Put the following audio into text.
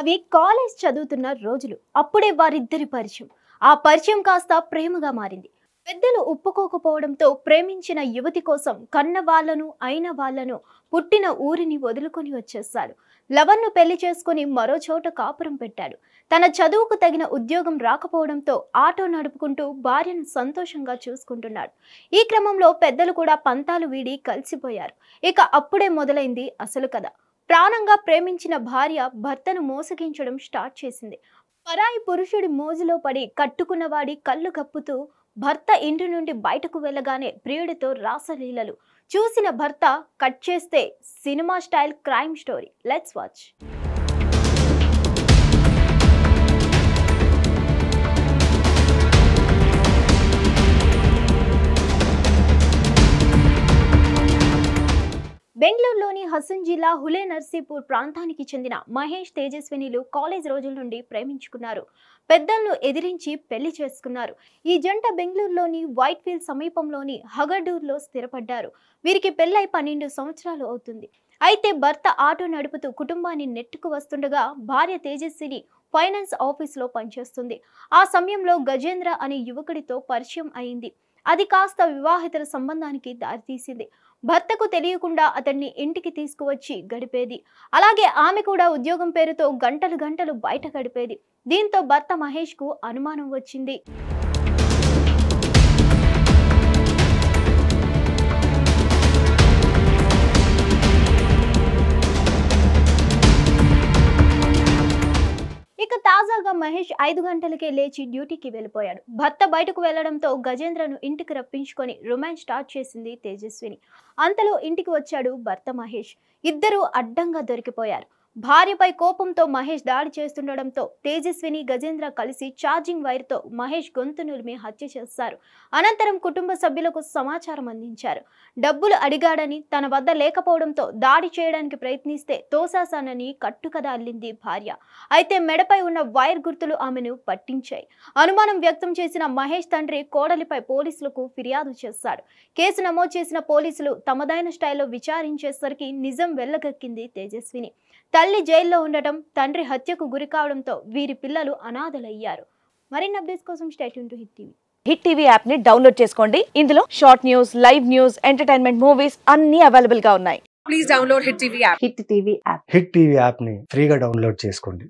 అవి కాలేజ్ చదువుతున్న రోజులు. అప్పుడే వారిద్దరి పరిచయం. ఆ పరిచయం కాస్త ప్రేమగా మారింది. పెద్దలు ఒప్పుకోకపోవడంతో ప్రేమించిన యువతి కోసం కన్న వాళ్ళను అయిన వాళ్ళను పుట్టిన ఊరిని వదులుకొని వచ్చేస్తాడు. లవర్ను పెళ్లి చేసుకుని మరో చోట కాపురం పెట్టాడు. తన చదువుకు తగిన ఉద్యోగం రాకపోవడంతో ఆటో నడుపుకుంటూ భార్యను సంతోషంగా చూసుకుంటున్నాడు. ఈ క్రమంలో పెద్దలు కూడా పంతాలు వీడి కలిసిపోయారు. ఇక అప్పుడే మొదలైంది అసలు కథ. ప్రాణంగా ప్రేమించిన భార్య భర్తను మోసగించడం స్టార్ట్ చేసింది. పరాయి పురుషుడి మోజులో పడి కట్టుకున్నవాడి కళ్ళు కప్పుతూ భర్త ఇంటి నుండి బయటకు వెళ్ళగానే ప్రియుడితో రాసలీలలు. చూసిన భర్త కట్ చేస్తే cinema style crime story. Let's watch. బెంగళూరులోని హసన్ జిల్లా హులే నర్సీపూర్ ప్రాంతానికి చెందిన మహేష్ తేజస్వినిలు కాలేజ్ రోజుల నుండి ప్రేమించుకున్నారు. పెద్దలను ఎదిరించి పెళ్లి చేసుకున్నారు. ఈ జంట బెంగళూరులోని వైట్ ఫీల్డ్ సమీపంలోని హగడూర్లో స్థిరపడ్డారు. వీరికి పెళ్లై 12 సంవత్సరాలు అవుతుంది. అయితే భర్త ఆటో నడుపుతూ కుటుంబాన్ని నెట్టుకు వస్తుండగా భార్య తేజస్విని ఫైనాన్స్ ఆఫీసులో పనిచేస్తుంది. ఆ సమయంలో గజేంద్ర అనే యువకుడితో పరిచయం అయింది. అది కాస్త వివాహేతర సంబంధానికి దారితీసింది. భర్తకు తెలియకుండా అతన్ని ఇంటికి తీసుకువచ్చి గడిపేది. అలాగే ఆమె కూడా ఉద్యోగం పేరుతో గంటలు గంటలు బయట గడిపేది. దీంతో భర్త మహేష్ కు అనుమానం వచ్చింది. ఇక తాజాగా మహేష్ 5 గంటలకే లేచి డ్యూటీకి వెళ్ళిపోయాడు. భర్త బయటకు వెళ్లడంతో గజేంద్రను ఇంటికి రప్పించుకొని రొమాన్స్ స్టార్ట్ చేసింది తేజస్విని. అంతలో ఇంటికి వచ్చాడు భర్త మహేష్. ఇద్దరూ అడ్డంగా దొరికిపోయారు. భార్యపై కోపంతో మహేష్ దాడి చేస్తుండడంతో తేజస్విని గజేంద్ర కలిసి ఛార్జింగ్ వైర్తో మహేష్ గొంతు నులిమి హత్య చేశారు. అనంతరం కుటుంబ సభ్యులకు సమాచారం అందించారు. డబ్బులు అడిగాడని, తన వద్ద లేకపోవడంతో దాడి చేయడానికి ప్రయత్నిస్తే తోసాసానని కట్టుకథ అల్లింది భార్య. అయితే మెడపై ఉన్న వైర్ గుర్తులు ఆమెను పట్టించాయి. అనుమానం వ్యక్తం చేసిన మహేష్ తండ్రి కోడలిపై పోలీసులకు ఫిర్యాదు చేశాడు. కేసు నమోదు చేసిన పోలీసులు తమదైన స్టైల్లో విచారించేసరికి నిజం వెళ్లగక్కింది తేజస్విని. తల్లి జైల్లో ఉండటం, తండ్రి హత్యకు గురి కావడంతో వీరి పిల్లలు అనాథలయ్యారు. మరిన్ని అప్డేట్స్ కోసం stay tune to hit TV. Hit TV app ని డౌన్లోడ్ చేసుకోండి. ఇందులో short news, live news, entertainment movies అన్ని అవైలబుల్ గా ఉన్నాయి. Please download Hit TV app. Hit TV app. Hit TV యాప్ని ఫ్రీగా డౌన్లోడ్ చేసుకోండి.